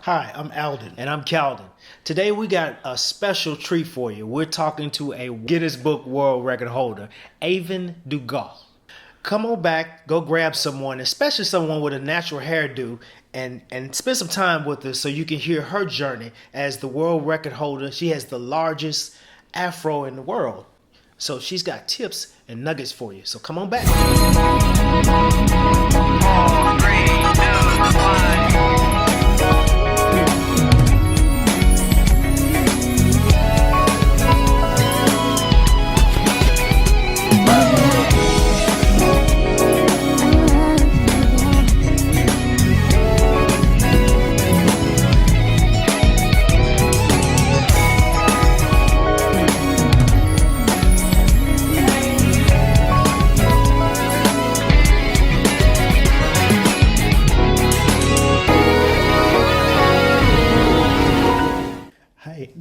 Hi, I'm Alden. And I'm Calden. Today we got a special treat for you. We're talking to a Guinness Book World Record holder, Aevin Dugas. Come on back, go grab someone, especially someone with a natural hairdo, and spend some time with us so you can hear her journey as the world record holder. She has the largest afro in the world. So she's got tips and nuggets for you. So come on back. All 3, 2, 1.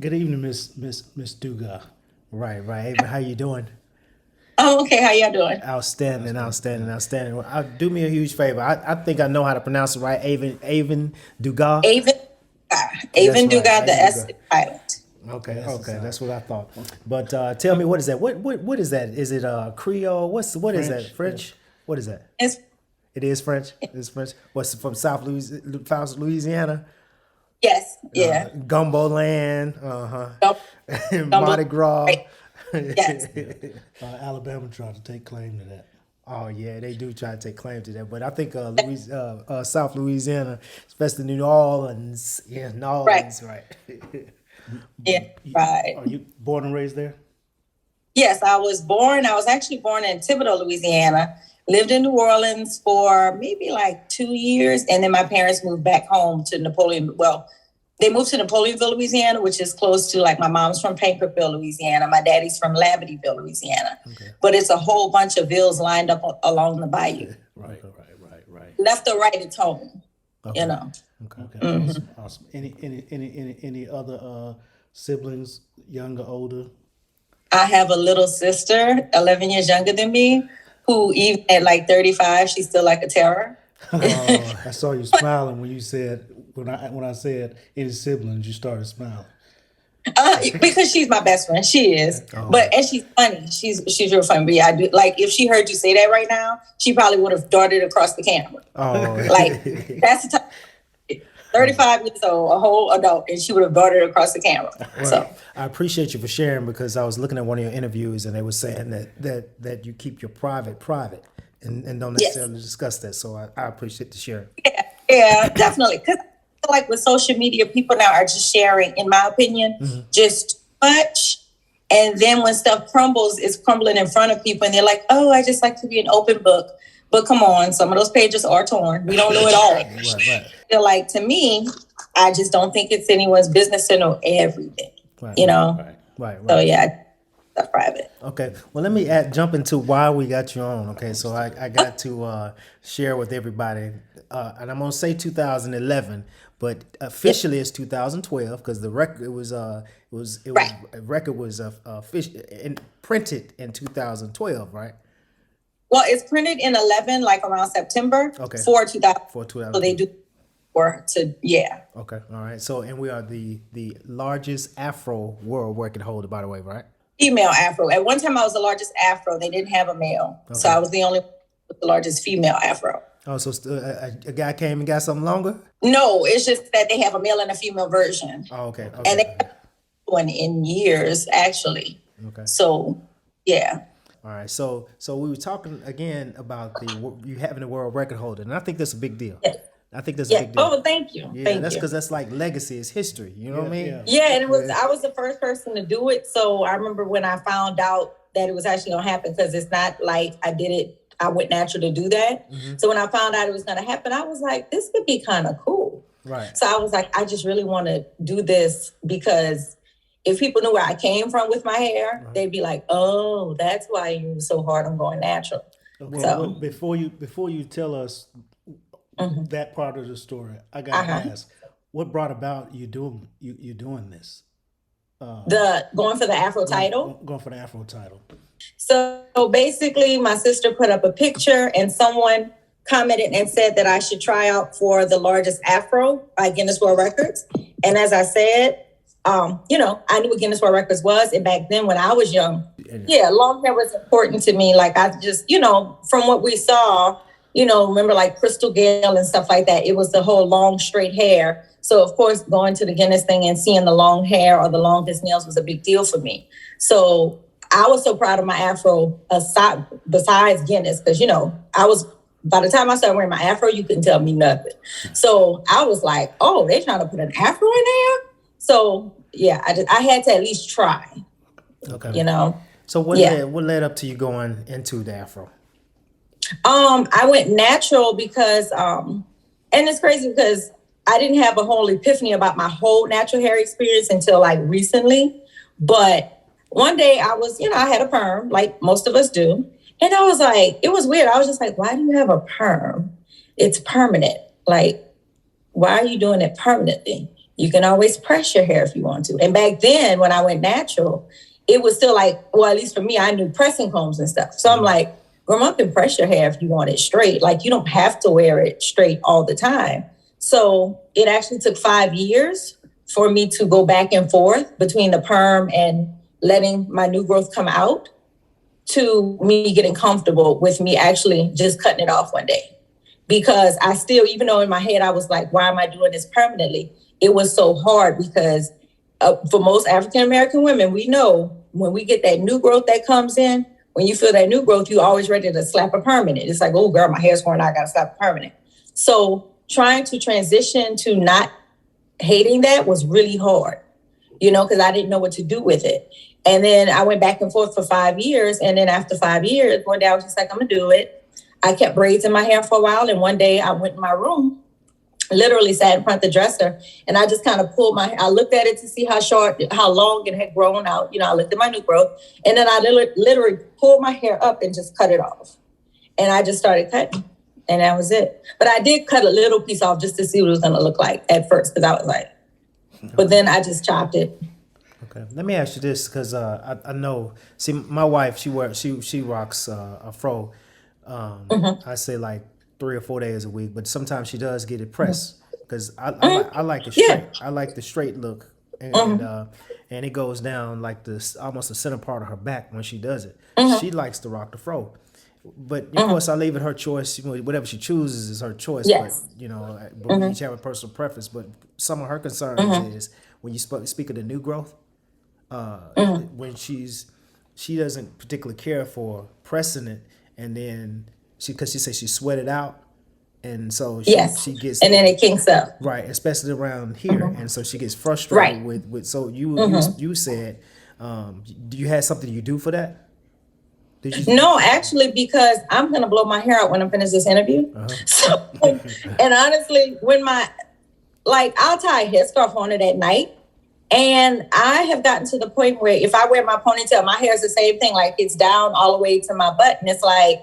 Good evening, Miss Dugas. Right. Aevin, how you doing? Oh, okay. How y'all doing? Outstanding. Well, do me a huge favor. I think I know how to pronounce it right. Aevin Dugas. Aevin Dugas, the S pilot. Okay, that's what I thought. But tell me, what is that? What is that? Is it Creole? What French. is that? French? Yeah. What is that? It is French. It's French. What's from South Louisiana? Yes. Yeah. Gumbo land. Mardi Gras. Right. Yes. Alabama tried to take claim to that. Oh yeah, they do try to take claim to that, but I think South Louisiana, especially New Orleans, right? Yeah, right. Are you born and raised there? Yes, I was actually born in Thibodaux, Louisiana. Lived in New Orleans for maybe like 2 years, and then my parents moved back home to Napoleon. Well, they moved to Napoleonville, Louisiana, which is close to, like, my mom's from Painterville, Louisiana. My daddy's from Labadyville, Louisiana. Okay. But it's a whole bunch of villes lined up along the bayou. Right. Left or right, it's home. Okay. You know. Okay. Mm-hmm. Awesome. Any other siblings, younger, older? I have a little sister, 11 years younger than me, who even at like 35, she's still like a terror. I saw you smiling when you said, when I said any siblings, you started smiling. Because she's my best friend. She is. Oh. And she's funny. She's real funny. But yeah, I do, like, if she heard you say that right now, she probably would have darted across the camera. Oh. Like, that's the time. 35 years old, a whole adult, and she would have darted across the camera. Well, so I appreciate you for sharing, because I was looking at one of your interviews and they were saying that you keep your private and don't necessarily discuss that. So I appreciate the sharing. Yeah, definitely. Because I feel like with social media, people now are just sharing, in my opinion, just too much. And then when stuff crumbles, it's crumbling in front of people, and they're like, "Oh, I just like to be an open book." But come on, some of those pages are torn. We don't know it all. Right. Feel like, to me, I just don't think it's anyone's business to know everything. Right. You know? Right. So yeah, that's private. Okay. Well, let me jump into why we got you on. Okay. So I got to share with everybody, and I'm gonna say 2011, but officially it's 2012, because the record printed in 2012, right? Well, it's printed in 11, like around September. Okay. For 2000. For 2000. So they do work to, yeah. Okay. All right. So, and we are the largest Afro world record holder, by the way, right? Female Afro. At one time, I was the largest Afro. They didn't have a male. Okay. So I was the only with the largest female Afro. Oh, so a guy came and got something longer? No, it's just that they have a male and a female version. Oh, okay. And they have one in years, actually. Okay. So, yeah. All right, so we were talking again about you having a world record holder, and I think that's a big deal. Yes. I think that's a big deal. Oh, thank you. Yeah, that's because that's like legacy, it's history. You know what I mean? Yeah, and I was the first person to do it. So I remember when I found out that it was actually gonna happen, because it's not like I went natural to do that. Mm-hmm. So when I found out it was gonna happen, I was like, this could be kind of cool. Right. So I was like, I just really want to do this, because if people knew where I came from with my hair, they'd be like, "Oh, that's why you were so hard on going natural." Okay. So before you tell us that part of the story, I got to ask, what brought about you doing this? Going for the Afro title. Going for the Afro title. So basically, my sister put up a picture, and someone commented and said that I should try out for the largest afro by Guinness World Records. And as I said, you know, I knew what Guinness World Records was. And back then when I was young, yeah, long hair was important to me. Like I just, you know, from what we saw, you know, remember like Crystal Gale and stuff like that. It was the whole long straight hair. So of course, going to the Guinness thing and seeing the long hair or the longest nails was a big deal for me. So I was so proud of my afro besides Guinness, because, you know, by the time I started wearing my afro, you couldn't tell me nothing. So I was like, oh, they're trying to put an afro in there? So yeah, I had to at least try. Okay. You know? So what led up to you going into the afro? I went natural because, and it's crazy because I didn't have a whole epiphany about my whole natural hair experience until like recently. But one day I was, you know, I had a perm like most of us do. And I was like, it was weird. I was just like, why do you have a perm? It's permanent. Like, why are you doing it permanently? You can always press your hair if you want to. And back then when I went natural, it was still like, well, at least for me, I knew pressing combs and stuff. So I'm like, grandma can press your hair if you want it straight. Like, you don't have to wear it straight all the time. So it actually took 5 years for me to go back and forth between the perm and letting my new growth come out to me getting comfortable with me actually just cutting it off one day. Because I still, even though in my head I was like, why am I doing this permanently? It was so hard because for most African-American women, we know when we get that new growth that comes in, when you feel that new growth, you're always ready to slap a permanent. It's like, oh girl, my hair's growing, I gotta slap a permanent. So trying to transition to not hating that was really hard, you know, because I didn't know what to do with it. And then I went back and forth for 5 years. And then after 5 years, one day I was just like, I'm gonna do it. I kept braids in my hair for a while. And one day I went in my room, literally sat in front of the dresser, and I just kind of I looked at it to see how long it had grown out. You know, I looked at my new growth, and then I literally pulled my hair up and just cut it off. And I just started cutting, and that was it. But I did cut a little piece off just to see what it was going to look like at first, because I was like, but then I just chopped it. Okay, let me ask you this, because I know. See, my wife, she rocks a fro. I say like 3 or 4 days a week, but sometimes she does get it pressed because I like it straight. Yeah. I like the straight look, and it goes down like this, almost the center part of her back when she does it. She likes to rock the fro, but of course I leave it her choice. Whatever she chooses is her choice. Yes. But you know, we each have a personal preference. But some of her concerns is when you speak of the new growth, when she doesn't particularly care for pressing it, and then because she says she sweat it out, and so she gets, and then it kinks up, right, especially around here, and so she gets frustrated with. So you said, do you have something you do for that? No, actually, because I'm gonna blow my hair out when I finish this interview. So, and honestly, I'll tie a headscarf on it at night. And I have gotten to the point where if I wear my ponytail, my hair is the same thing. Like, it's down all the way to my butt. And it's like,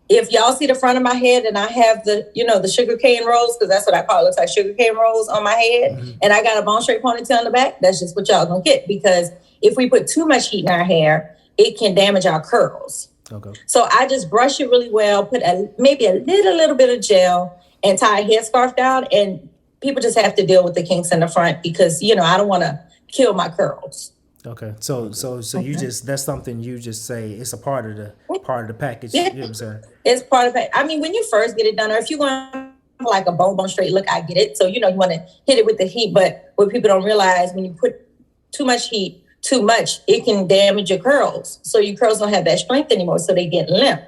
if y'all see the front of my head and I have the sugarcane rolls, because that's what I call it, looks like sugarcane rolls on my head, and I got a bone straight ponytail in the back, that's just what y'all gonna get. Because if we put too much heat in our hair, it can damage our curls. Okay. So I just brush it really well, put maybe a little bit of gel, and tie a headscarf down. And people just have to deal with the kinks in the front because, you know, I don't want to kill my curls. Okay. So you just, that's something you just say it's a part of the package. Yeah. You know what I'm saying? It's part of it. I mean, when you first get it done, or if you're going like a bone straight look, I get it. So, you know, you want to hit it with the heat, but what people don't realize, when you put too much heat, it can damage your curls. So your curls don't have that strength anymore. So they get limp,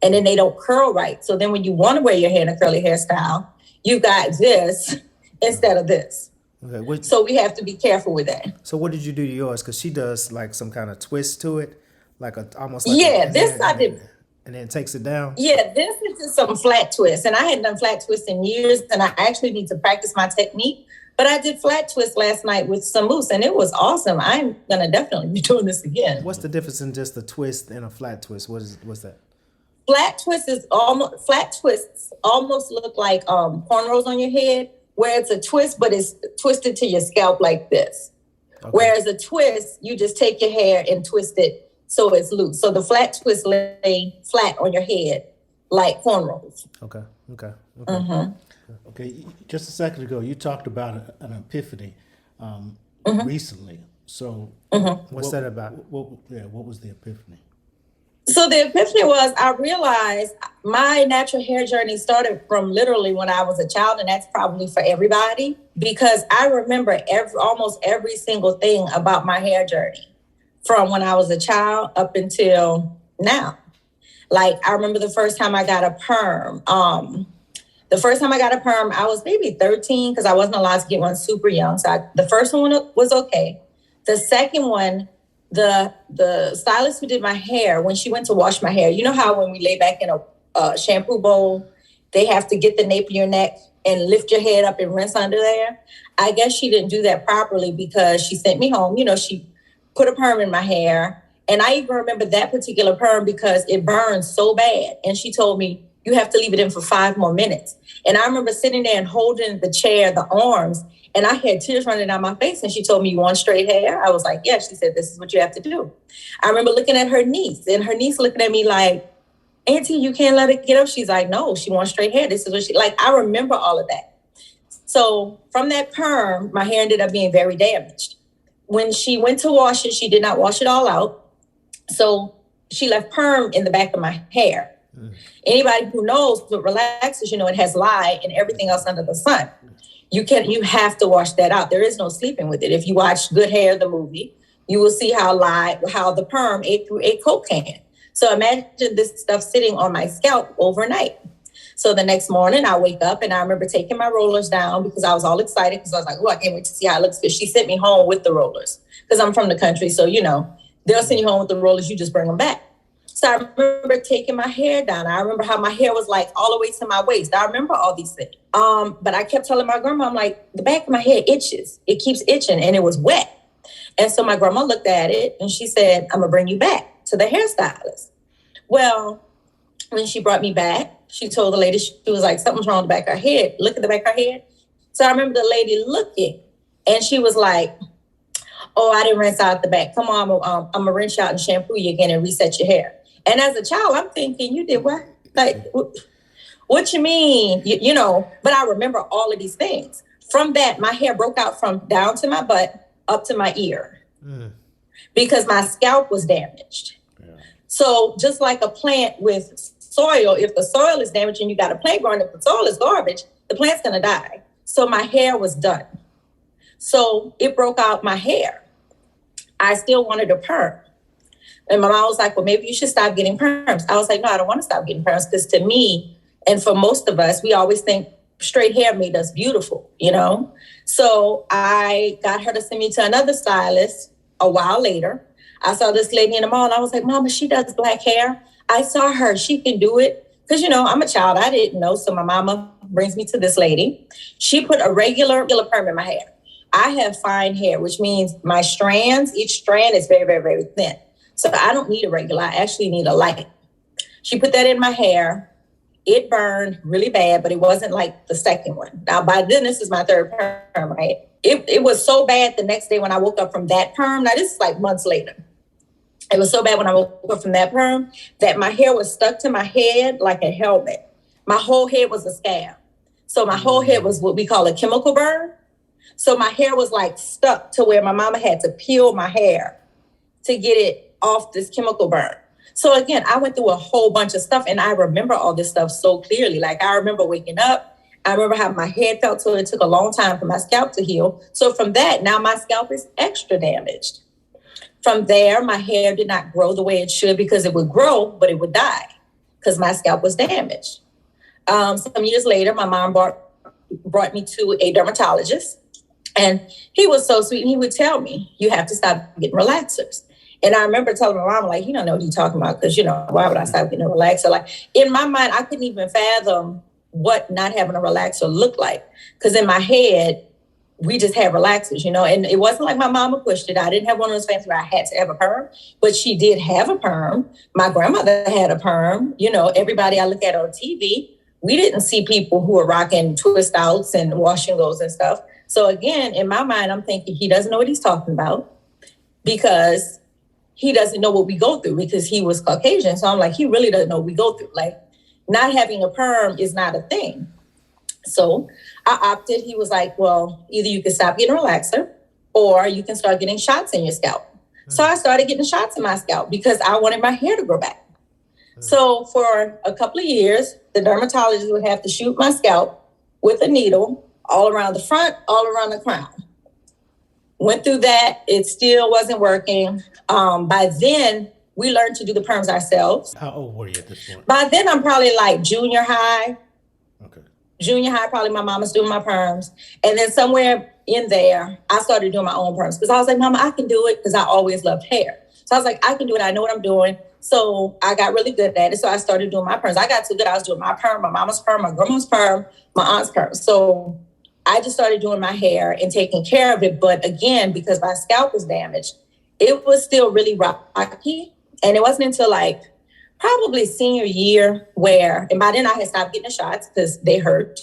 and then they don't curl right. So then when you want to wear your hair in a curly hairstyle, you got this instead of this. Okay, so we have to be careful with that. So what did you do to yours? Because she does like some kind of twist to it, like almost like I did, and then takes it down. Yeah, this is just some flat twists, and I hadn't done flat twists in years, and I actually need to practice my technique. But I did flat twist last night with some mousse, and it was awesome. I'm gonna definitely be doing this again. What's the difference in just a twist and a flat twist? What's that? Flat twists almost look like cornrows on your head, where it's a twist, but it's twisted to your scalp like this. Okay. Whereas a twist, you just take your hair and twist it so it's loose. So the flat twist lay flat on your head, like cornrows. Okay. Okay. Okay. Mm-hmm. Okay. Just a second ago, you talked about an epiphany recently. So, What's that about? what was the epiphany? So the epiphany was, I realized my natural hair journey started from literally when I was a child, and that's probably for everybody, because I remember almost every single thing about my hair journey from when I was a child up until now. Like, I remember the first time I got a perm. The first time I got a perm, I was maybe 13 because I wasn't allowed to get one super young. So the first one was okay. The second one, the stylist who did my hair, when she went to wash my hair, you know how when we lay back in a shampoo bowl, they have to get the nape of your neck and lift your head up and rinse under there? I guess she didn't do that properly because she sent me home. You know, she put a perm in my hair. And I even remember that particular perm because it burned so bad. And she told me, you have to leave it in for 5 more minutes. And I remember sitting there and holding the chair, the arms, and I had tears running down my face. And she told me, you want straight hair? I was like, yeah. She said, this is what you have to do. I remember looking at her niece, and her niece looking at me like, Auntie, you can't let it get up. She's like, no, she wants straight hair. This is what she, like, I remember all of that. So from that perm, my hair ended up being very damaged. When she went to wash it, she did not wash it all out. So she left perm in the back of my hair. Anybody who knows what relaxes, you know, it has lye and everything else under the sun. You have to wash that out. There is no sleeping with it. If you watch Good Hair, the movie, you will see how the perm ate through a Coke can. So imagine this stuff sitting on my scalp overnight. So the next morning I wake up and I remember taking my rollers down because I was all excited because I was like, oh, I can't wait to see how it looks. Because she sent me home with the rollers because I'm from the country. So, you know, they'll send you home with the rollers. You just bring them back. So I remember taking my hair down. I remember how my hair was like all the way to my waist. I remember all these things. But I kept telling my grandma, I'm like, the back of my hair itches. It keeps itching and it was wet. And so my grandma looked at it and she said, I'm gonna bring you back to the hairstylist. Well, when she brought me back, she told the lady, she was like, something's wrong with the back of her head. Look at the back of her head. So I remember the lady looking and she was like, oh, I didn't rinse out the back. Come on, I'm gonna rinse you out and shampoo you again and reset your hair. And as a child, I'm thinking, you did what? Like, what you mean? You know, but I remember all of these things. From that, my hair broke out from down to my butt up to my ear because my scalp was damaged. Yeah. So just like a plant with soil, if the soil is damaged and you got a plant growing, if the soil is garbage, the plant's going to die. So my hair was done. So it broke out my hair. I still wanted a perm. And my mom was like, well, maybe you should stop getting perms. I was like, no, I don't want to stop getting perms because to me, and for most of us, we always think straight hair made us beautiful, you know? So I got her to send me to another stylist a while later. I saw this lady in the mall and I was like, Mama, she does black hair. I saw her, she can do it. Because, you know, I'm a child, I didn't know. So my mama brings me to this lady. She put a regular perm in my hair. I have fine hair, which means my strands, each strand is very, very, very thin. So I don't need a regular, I actually need a light. She put that in my hair. It burned really bad, but it wasn't like the second one. Now, by then, this is my third perm, right? It was so bad the next day when I woke up from that perm. Now, this is like months later. It was so bad when I woke up from that perm that my hair was stuck to my head like a helmet. My whole head was a scab. So my whole head was what we call a chemical burn. So my hair was like stuck to where my mama had to peel my hair to get it off this chemical burn. So again, I went through a whole bunch of stuff and I remember all this stuff so clearly. Like I remember waking up, I remember how my head felt, so it took a long time for my scalp to heal. So from that, now my scalp is extra damaged. From there, my hair did not grow the way it should because it would grow, but it would die because my scalp was damaged. Some years later, my mom brought me to a dermatologist and he was so sweet and he would tell me, you have to stop getting relaxers. And I remember telling my mom, like, you don't know what you're talking about because, you know, why would I stop getting a relaxer? Like, in my mind, I couldn't even fathom what not having a relaxer looked like. Because in my head, we just had relaxers, you know, and it wasn't like my mama pushed it. I didn't have one of those fancy where I had to have a perm, but she did have a perm. My grandmother had a perm. You know, everybody I look at on TV, we didn't see people who were rocking twist outs and washing those and stuff. So again, in my mind, I'm thinking he doesn't know what he's talking about because he doesn't know what we go through because he was Caucasian. So I'm like, he really doesn't know what we go through. Like not having a perm is not a thing. So I opted. He was like, well, either you can stop getting a relaxer or you can start getting shots in your scalp. So I started getting shots in my scalp because I wanted my hair to grow back. So for a couple of years, the dermatologist would have to shoot my scalp with a needle all around the front, all around the crown. Went through that. It still wasn't working. By then, we learned to do the perms ourselves. How old were you at this point? By then, I'm probably like junior high. Okay. Junior high, probably my mama's doing my perms. And then somewhere in there, I started doing my own perms because I was like, Mama, I can do it because I always loved hair. So I was like, I can do it. I know what I'm doing. So I got really good at it. So I started doing my perms. I got so good. I was doing my perm, my mama's perm, my grandma's perm, my aunt's perm. So I just started doing my hair and taking care of it. But again, because my scalp was damaged, it was still really rocky. And it wasn't until like probably senior year where, and by then I had stopped getting the shots because they hurt.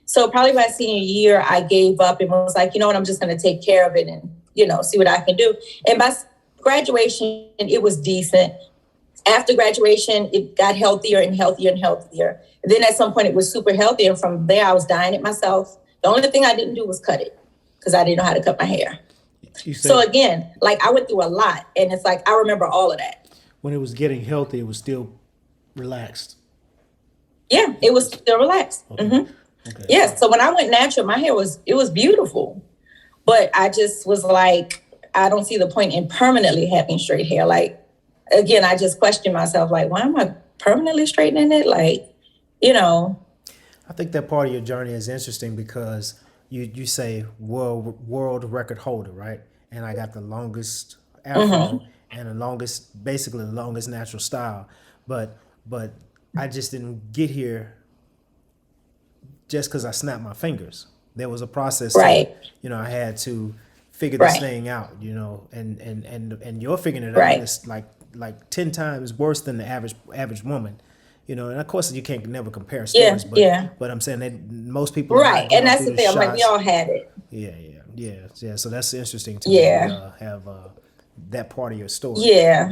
So probably by senior year, I gave up and was like, you know what, I'm just going to take care of it and, you know, see what I can do. And by graduation, it was decent. After graduation, it got healthier and healthier and healthier. And then at some point, it was super healthy. And from there, I was dyeing it myself. The only thing I didn't do was cut it because I didn't know how to cut my hair. So again, like I went through a lot. And it's like, I remember all of that. When it was getting healthy, it was still relaxed. Yeah, it was still relaxed. Okay. Mm-hmm. Okay. Yeah, so when I went natural, my hair was beautiful. But I just was like, I don't see the point in permanently having straight hair. Like, again, I just questioned myself, like, why am I permanently straightening it? Like, you know. I think that part of your journey is interesting because you say world record holder, right? And I got the longest afro and basically the longest natural style. But I just didn't get here just because I snapped my fingers. There was a process, right? I had to figure this thing out, and you're figuring it out. It's like 10 times worse than the average woman, and of course you can't never compare stories, but I'm saying that most people and that's the thing. I'm like, we all had it. Yeah. So that's interesting to have that part of your story. Yeah.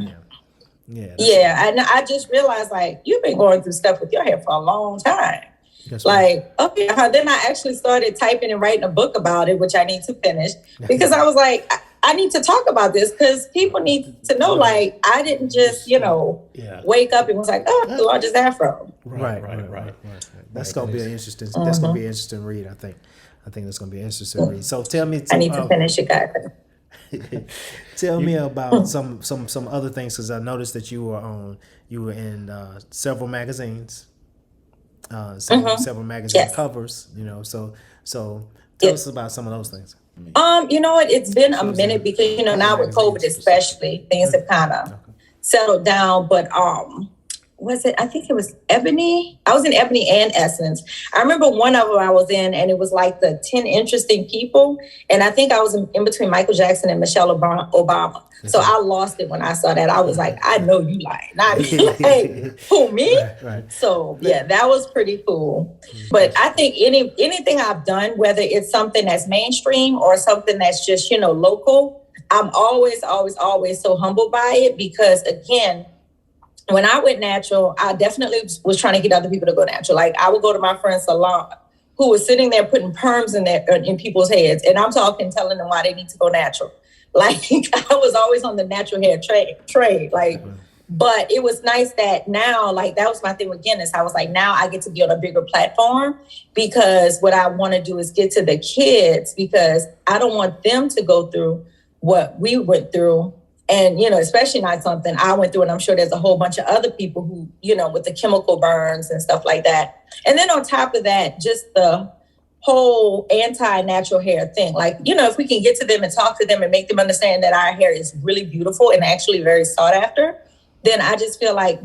And I just realized, like, you've been going through stuff with your hair for a long time. That's like, right. Okay. Then I actually started typing and writing a book about it, which I need to finish because I was like, I need to talk about this because people need to know, like, I didn't just, wake up and was like, oh, the largest afro. Right. That's going to be an interesting, that's going to be an interesting read, I think. I think that's going to be an interesting read. So tell me. I need to finish it, guys. Tell me about some other things, because I noticed that you were in several magazines, several magazine covers. So tell us about some of those things. You know what? It's been a minute because now with COVID especially, things have kind of settled down. But was it? I think it was Ebony. I was in Ebony and Essence. I remember one of them I was in, and it was like the 10 interesting people. And I think I was in between Michael Jackson and Michelle Obama. So I lost it when I saw that. I was like, I know you lying. Not like, who, me? Right. So yeah, that was pretty cool. But I think anything I've done, whether it's something that's mainstream or something that's just, local, I'm always so humbled by it because, again, when I went natural, I definitely was trying to get other people to go natural. Like, I would go to my friend's salon who was sitting there putting perms in people's heads. And I'm telling them why they need to go natural. Like, I was always on the natural hair trade. Like, but it was nice that now, like, that was my thing with Guinness. I was like, now I get to be on a bigger platform because what I want to do is get to the kids because I don't want them to go through what we went through. And, especially not something I went through. And I'm sure there's a whole bunch of other people who, with the chemical burns and stuff like that. And then on top of that, just the whole anti-natural hair thing. Like, if we can get to them and talk to them and make them understand that our hair is really beautiful and actually very sought after, then I just feel like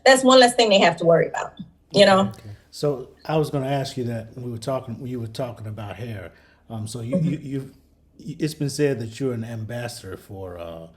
that's one less thing they have to worry about, Okay. So I was going to ask you that when you were talking about hair. So it's been said that you're an ambassador for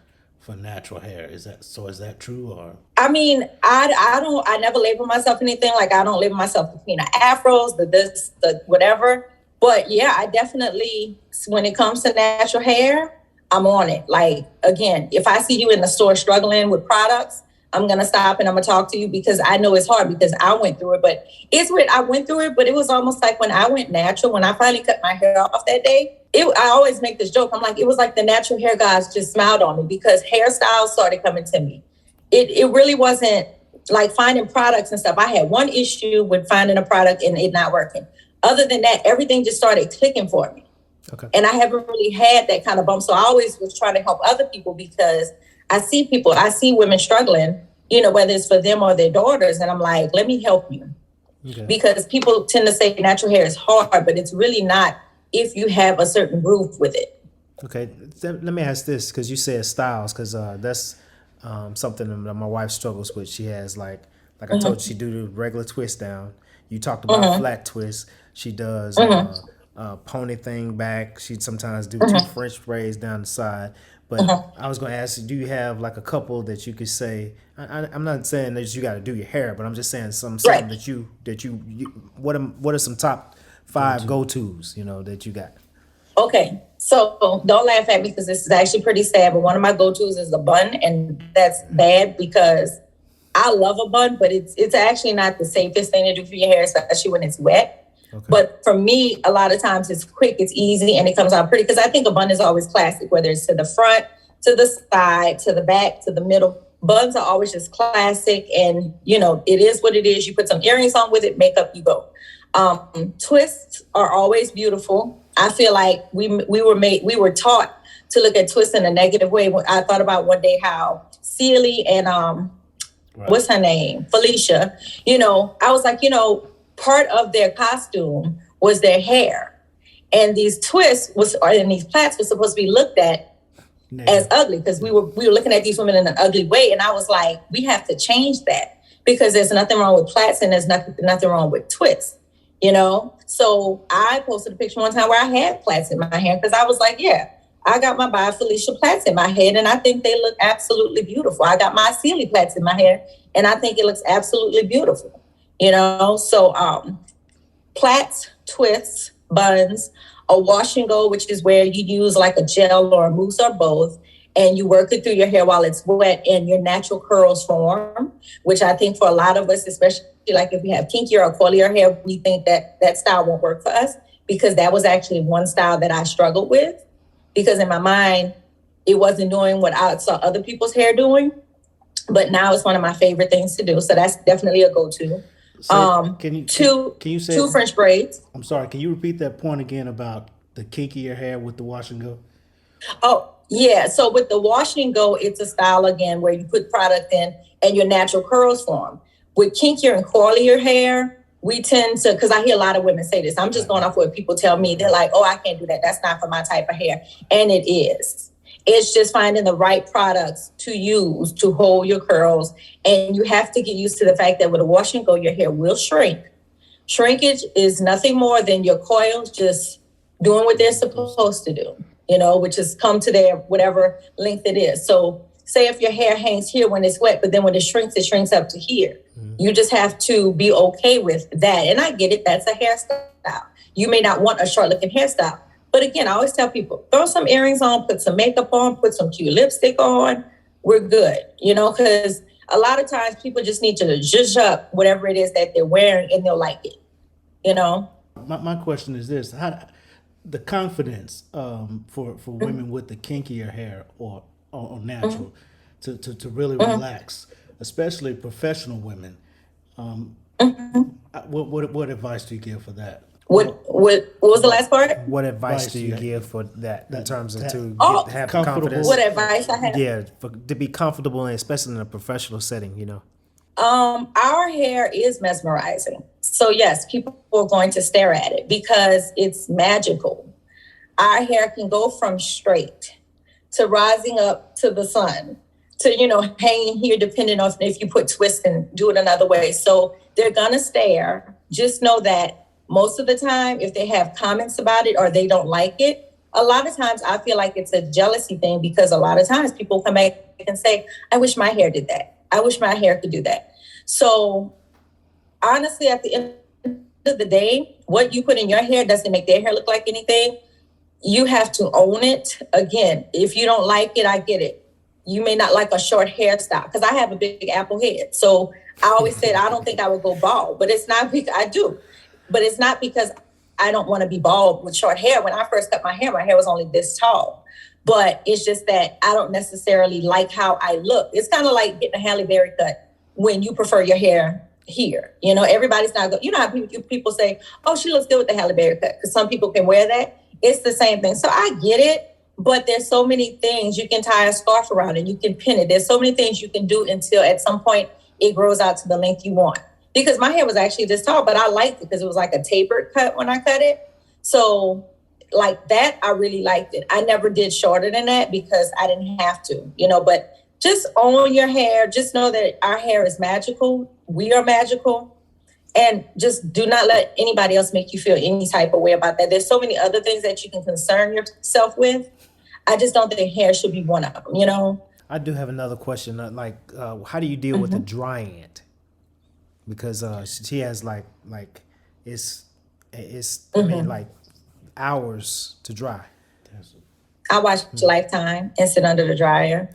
natural hair. Is that true? Or I mean, I never label myself anything. Like, I don't label myself the queen of afros, the whatever. But yeah, I definitely, when it comes to natural hair, I'm on it. Like, again, if I see you in the store struggling with products, I'm going to stop and I'm going to talk to you because I know it's hard because I went through it. But it's weird. I went through it, but it was almost like when I went natural, when I finally cut my hair off that day, I always make this joke. I'm like, it was like the natural hair guys just smiled on me because hairstyles started coming to me. It really wasn't like finding products and stuff. I had one issue with finding a product and it not working. Other than that, everything just started clicking for me. Okay. And I haven't really had that kind of bump. So I always was trying to help other people because I see women struggling, you know, whether it's for them or their daughters. And I'm like, let me help you. Okay. Because people tend to say natural hair is hard, but it's really not if you have a certain groove with it. Okay. Let me ask this, because you said styles, because that's something that my wife struggles with. She has like I told you, she do the regular twist down. You talked about flat twist. She does pony thing back. She'd sometimes do two French braids down the side. But I was going to ask you, do you have like a couple that you could say? I'm not saying that you got to do your hair, but I'm just saying something right. that you what are some top 5 go-tos, you know, that you got? Okay, so don't laugh at me because this is actually pretty sad, but one of my go-tos is a bun, and that's bad because I love a bun, but it's actually not the safest thing to do for your hair, especially when it's wet. Okay. But for me, a lot of times it's quick, it's easy, and it comes out pretty because I think a bun is always classic, whether it's to the front, to the side, to the back, to the middle. Buns are always just classic, and you know, it is what it is. You put some earrings on with it, makeup, you go. Twists are always beautiful. I feel like we were taught to look at twists in a negative way. I thought about one day how Celie and what's her name? Felicia, you know, I was like, you know, part of their costume was their hair. And these twists and these plaits were supposed to be looked at as ugly because we were looking at these women in an ugly way. And I was like, we have to change that because there's nothing wrong with plaits and there's nothing wrong with twists, you know? So I posted a picture one time where I had plaits in my hair because I was like, yeah, I got my By Felicia plaits in my head and I think they look absolutely beautiful. I got my Celie plaits in my hair and I think it looks absolutely beautiful, you know? So plaits, twists, buns, a wash and go, which is where you use like a gel or a mousse or both, and you work it through your hair while it's wet and your natural curls form, which I think for a lot of us, especially like if we have kinkier or coilier hair, we think that style won't work for us because that was actually one style that I struggled with because in my mind, it wasn't doing what I saw other people's hair doing, but now it's one of my favorite things to do. So that's definitely a go-to. Can you say two French braids? I'm sorry. Can you repeat that point again about the kinkier hair with the wash and go? Oh yeah. So with the wash and go, it's a style again where you put product in and your natural curls form. With kinkier and coilier hair, we tend to, because I hear a lot of women say this. I'm just going off what people tell me. They're like, "Oh, I can't do that. That's not for my type of hair," and it is. It's just finding the right products to use to hold your curls. And you have to get used to the fact that with a wash and go, your hair will shrink. Shrinkage is nothing more than your coils just doing what they're supposed to do, you know, which is come to their whatever length it is. So say if your hair hangs here when it's wet, but then when it shrinks up to here. Mm-hmm. You just have to be okay with that. And I get it. That's a hairstyle. You may not want a short looking hairstyle. But again, I always tell people, throw some earrings on, put some makeup on, put some cute lipstick on. We're good, you know, because a lot of times people just need to zhuzh up whatever it is that they're wearing and they'll like it, you know. My question is this. The confidence for women with the kinkier hair or natural to really relax, especially professional women. What advice do you give for that? What was the last part? What advice do you give for that in terms of have confidence? What advice I have? Yeah, to be comfortable, and especially in a professional setting, you know. Our hair is mesmerizing. So yes, people are going to stare at it because it's magical. Our hair can go from straight to rising up to the sun to, you know, hanging here depending on if you put twists and do it another way. So they're going to stare. Just know that most of the time, if they have comments about it or they don't like it, a lot of times I feel like it's a jealousy thing because a lot of times people come back and say, I wish my hair did that. I wish my hair could do that. So honestly, at the end of the day, what you put in your hair doesn't make their hair look like anything. You have to own it. Again, if you don't like it, I get it. You may not like a short hairstyle because I have a big apple head. So I always said I don't think I would go bald, but it's not because I do. But it's not because I don't want to be bald with short hair. When I first cut my hair was only this tall. But it's just that I don't necessarily like how I look. It's kind of like getting a Halle Berry cut when you prefer your hair here. You know, everybody's not good. You know how people say, oh, she looks good with the Halle Berry cut, because some people can wear that. It's the same thing. So I get it. But there's so many things. You can tie a scarf around it. You can pin it. There's so many things you can do until at some point it grows out to the length you want. Because my hair was actually this tall, but I liked it because it was like a tapered cut when I cut it. So like that, I really liked it. I never did shorter than that because I didn't have to, you know, but just own your hair. Just know that our hair is magical. We are magical. And just do not let anybody else make you feel any type of way about that. There's so many other things that you can concern yourself with. I just don't think hair should be one of them, you know? I do have another question. How do you deal with the drying it? Because she has it's I mean, like hours to dry. I watch Lifetime and sit under the dryer.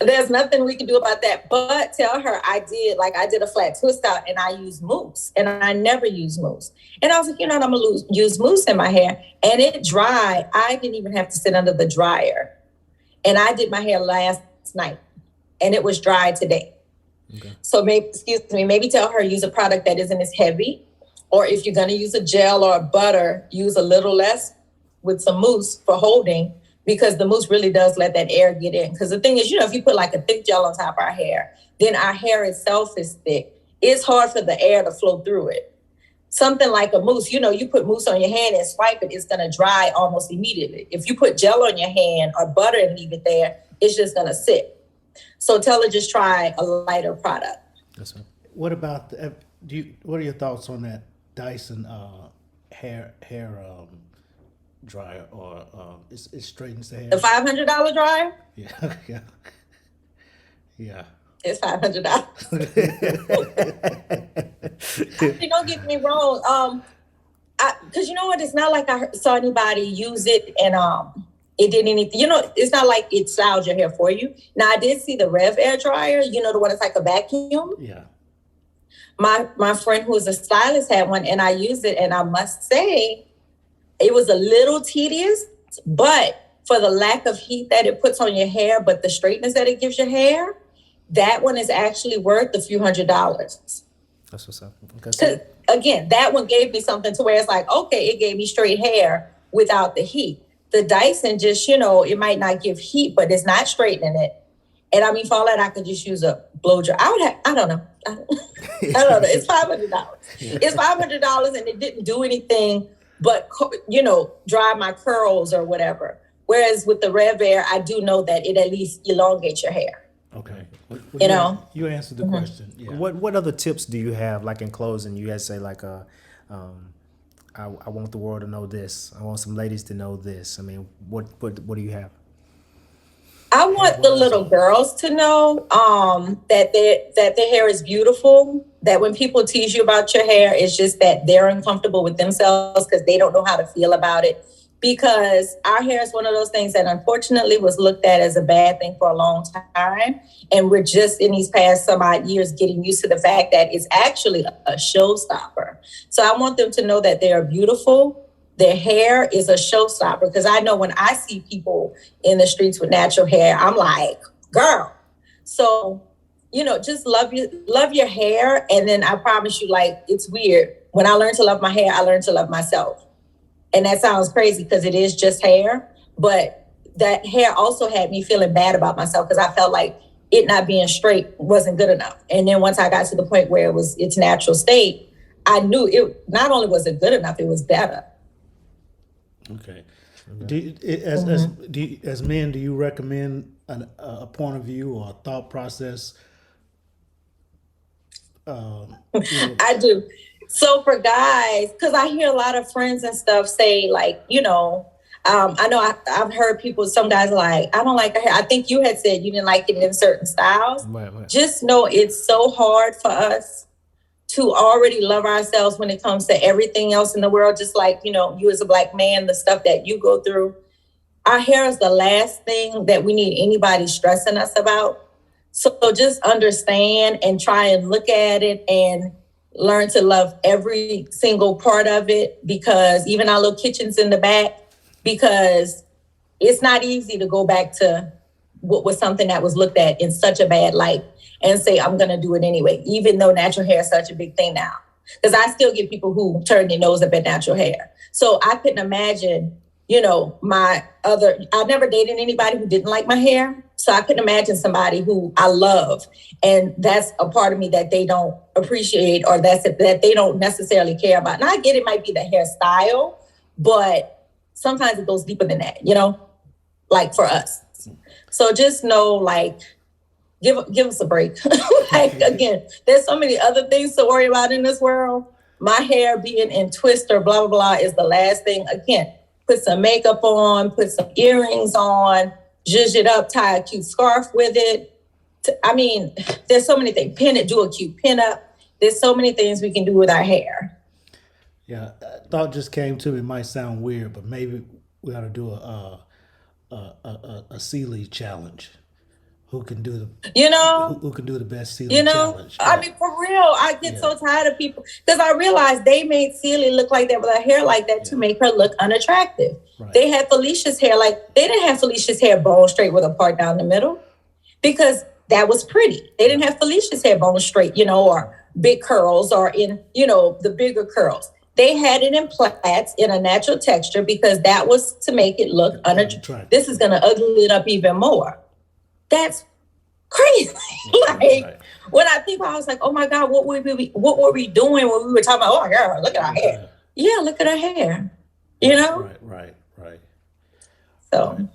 There's nothing we can do about that, but tell her I did a flat twist out and I used mousse, and I never use mousse. And I was like, you know what, I'm gonna use mousse in my hair, and it dried. I didn't even have to sit under the dryer. And I did my hair last night and it was dry today. Okay. So maybe tell her use a product that isn't as heavy. Or if you're going to use a gel or a butter, use a little less with some mousse for holding, because the mousse really does let that air get in. Because the thing is, you know, if you put like a thick gel on top of our hair, then our hair itself is thick. It's hard for the air to flow through it. Something like a mousse, you know, you put mousse on your hand and swipe it, it's going to dry almost immediately. If you put gel on your hand or butter and leave it there, it's just going to sit. So tell her just try a lighter product. That's right. What about what are your thoughts on that Dyson hair dryer, or it straightens the hair? The $500 dryer? Yeah, yeah. It's $500. Actually, don't get me wrong. Because you know what? It's not like I saw anybody use it and it did anything. You know, it's not like it styles your hair for you. Now, I did see the Rev air dryer. You know, the one that's like a vacuum. Yeah. My friend who is a stylist had one, and I used it, and I must say it was a little tedious, but for the lack of heat that it puts on your hair, but the straightness that it gives your hair, that one is actually worth a few $100s. That's what's up. Okay. Again, that one gave me something to where it's like, okay, it gave me straight hair without the heat. The Dyson just, you know, it might not give heat, but it's not straightening it. And I mean, for all that, I could just use a blow dry. I don't know. I don't know. It's $500. It's $500, and it didn't do anything but, you know, dry my curls or whatever. Whereas with the Rev Air, I do know that it at least elongates your hair. Okay. You know, you answered the question. Yeah. What other tips do you have? Like in closing, you guys say like I want the world to know this. I want some ladies to know this. I mean, what do you have? I want the little girls to know that their hair is beautiful, that when people tease you about your hair, it's just that they're uncomfortable with themselves because they don't know how to feel about it. Because our hair is one of those things that unfortunately was looked at as a bad thing for a long time. And we're just in these past some odd years getting used to the fact that it's actually a showstopper. So I want them to know that they are beautiful. Their hair is a showstopper, because I know when I see people in the streets with natural hair, I'm like, girl. So, you know, just love your hair. And then I promise you, like, it's weird. When I learned to love my hair, I learned to love myself. And that sounds crazy because it is just hair. But that hair also had me feeling bad about myself because I felt like it not being straight wasn't good enough. And then once I got to the point where it was its natural state, I knew it not only was it good enough, it was better. Okay. As men, do you recommend a point of view or a thought process? I do. So for guys, because I hear a lot of friends and stuff say, like, you know, I know I've heard some guys are like, I don't like her hair. I think you had said you didn't like it in certain styles. Right. Just know it's so hard for us to already love ourselves when it comes to everything else in the world. Just like, you know, you as a Black man, the stuff that you go through. our hair is the last thing that we need anybody stressing us about. So just understand and try and look at it and learn to love every single part of it, because even our little kitchens in the back, because it's not easy to go back to what was something that was looked at in such a bad light and say, I'm going to do it anyway, even though natural hair is such a big thing now. Because I still get people who turn their nose up at natural hair. So I couldn't imagine, I never dated anybody who didn't like my hair. So I couldn't imagine somebody who I love. And that's a part of me that they don't appreciate, or that they don't necessarily care about. And I get it might be the hairstyle, but sometimes it goes deeper than that, like for us. So just know, like, give us a break. Like, again, there's so many other things to worry about in this world. My hair being in twist or blah, blah, blah is the last thing. Again, put some makeup on, put some earrings on, zhuzh it up, tie a cute scarf with it. I mean, there's so many things. Pin it, do a cute pin up. There's so many things we can do with our hair. Yeah, thought just came to me. It might sound weird, but maybe we ought to do a Sealy challenge. Who can do who can do the best Sealy challenge? I mean, for real, I get so tired of people, because I realized they made Sealy look like that with her hair like that to make her look unattractive. Right. They had Felicia's hair they didn't have Felicia's hair bone straight with a part down the middle, because that was pretty. They didn't have Felicia's hair bone straight, or big curls, or in, the bigger curls. They had it in plaits in a natural texture, because that was to make it look unattractive. This is going to ugly it up even more. That's crazy. When I think about it, I was like, oh my God, what were we doing when we were talking about, oh yeah, look at our hair. Yeah, look at our hair. Right. So,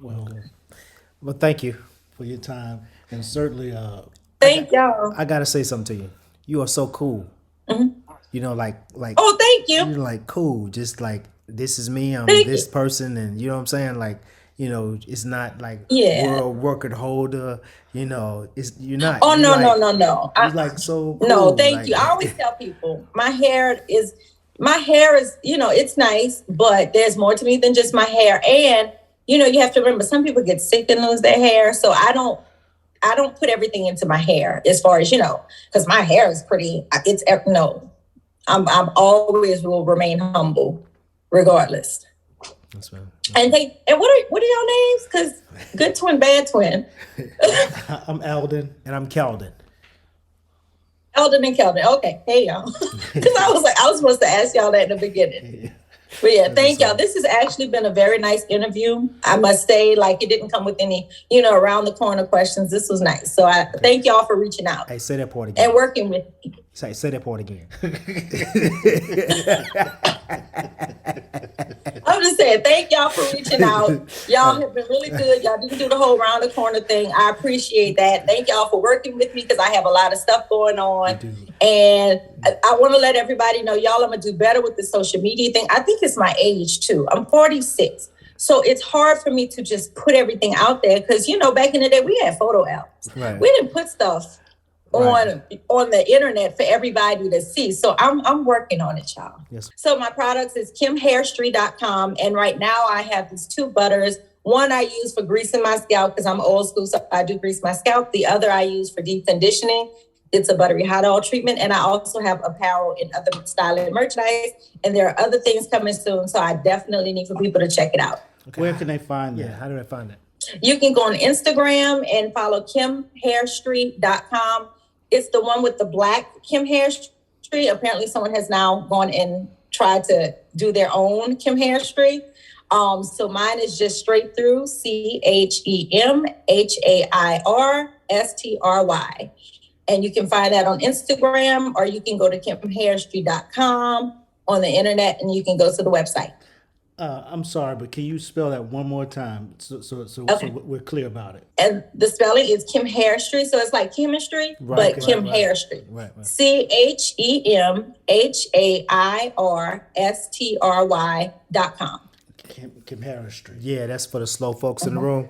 well, thank you for your time, and certainly, thank y'all. I gotta say something to you. You are so cool. Mm-hmm. Like. Oh, thank you. You're like cool. Just like, this is me. I'm this person, and you know what I'm saying. Like, it's not like world record holder. You're not. Oh, no. You're like so cool. No, thank you. I always tell people my hair is, it's nice, but there's more to me than just my hair. And, you have to remember, some people get sick and lose their hair. So I don't put everything into my hair, as far as, because my hair is pretty. I'm always will remain humble regardless. That's right. And what are y'all names? Because good twin, bad twin. I'm Eldon. And I'm Keldon. Eldon and Keldon. Okay. Hey, y'all. Because I was supposed to ask y'all that in the beginning. Yeah. But yeah, thank y'all. This has actually been a very nice interview. I must say, it didn't come with any, around the corner questions. This was nice. So I thank y'all for reaching out. Hey, say that part again. And working with me. Say that part again. I'm just saying, thank y'all for reaching out. Y'all have been really good. Y'all didn't do the whole round the corner thing. I appreciate that. Thank y'all for working with me, because I have a lot of stuff going on. And I want to let everybody know, y'all, I'm going to do better with the social media thing. I think it's my age too. I'm 46. So it's hard for me to just put everything out there, because, back in the day we had photo albums. Right. We didn't put stuff on the internet for everybody to see. So I'm working on it, y'all. Yes. So my products is kimhairstreet.com. And right now I have these 2 butters. One I use for greasing my scalp, because I'm old school, so I do grease my scalp. The other I use for deep conditioning. It's a buttery hot oil treatment. And I also have apparel and other styling merchandise. And there are other things coming soon. So I definitely need for people to check it out. Okay. Where can they find that? Yeah, how do they find that? You can go on Instagram and follow kimhairstreet.com. It's the one with the black Kim Hair Street. Apparently someone has now gone and tried to do their own Kim Hair Street. So mine is just straight through ChemHairstry. And you can find that on Instagram, or you can go to kimhairstreet.com on the internet, and you can go to the website. I'm sorry, but can you spell that one more time so we're clear about it? And the spelling is Kim Hair Street, so it's like chemistry, but Kim Hair Street. Right. ChemHairstry.com. Chemistry. Yeah, that's for the slow folks in the room.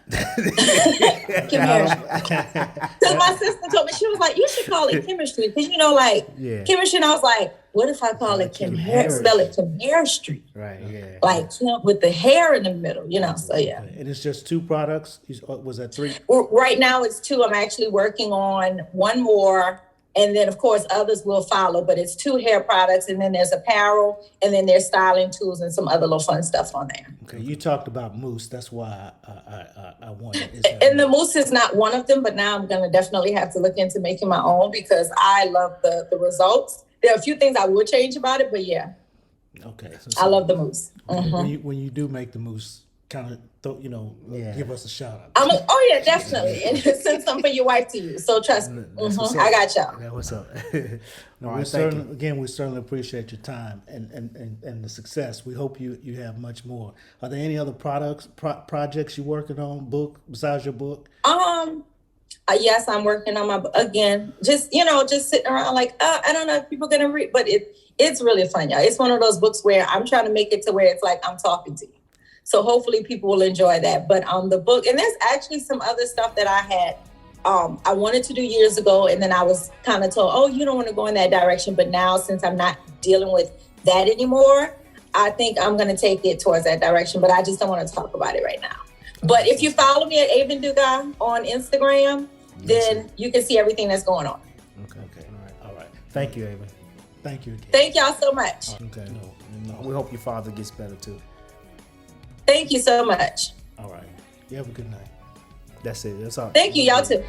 Chemistry. Because my sister told me, she was like, you should call it chemistry. Because, you know, like, chemistry. And I was like, what if I call it chemistry? Spell it chemistry. Right, yeah. Like, with the hair in the middle, you know, so yeah. And it's just 2 products? Was that 3? Right now it's 2. I'm actually working on one more. And then, of course, others will follow. But it's 2 hair products. And then there's apparel. And then there's styling tools and some other little fun stuff on there. Okay, you talked about mousse. That's why I wanted. And the mousse is not one of them. But now I'm going to definitely have to look into making my own because I love the results. There are a few things I would change about it. But, yeah. Okay. I love the mousse. Okay. Mm-hmm. When you do make the mousse, kind of, give us a shout out. Oh, yeah, definitely. And send some for your wife to use. So trust me. I got y'all. That's what's up. No, we certainly appreciate your time and the success. We hope you have much more. Are there any other projects you're working on, besides your book? Yes, I'm working on my, again, just sitting around like, I don't know if people are going to read, but it's really fun, y'all. It's one of those books where I'm trying to make it to where it's like I'm talking to you. So hopefully people will enjoy that. But the book, and there's actually some other stuff that I had, I wanted to do years ago. And then I was kind of told, oh, you don't want to go in that direction. But now, since I'm not dealing with that anymore, I think I'm going to take it towards that direction. But I just don't want to talk about it right now. But if you follow me at Aevin Dugas on Instagram, then you can see everything that's going on. Okay. All right. Thank you, Aevin. Thank you again. Thank y'all so much. Okay. No. We hope your father gets better too. Thank you so much. All right. You have a good night. That's it. That's all. Thank you. Y'all too.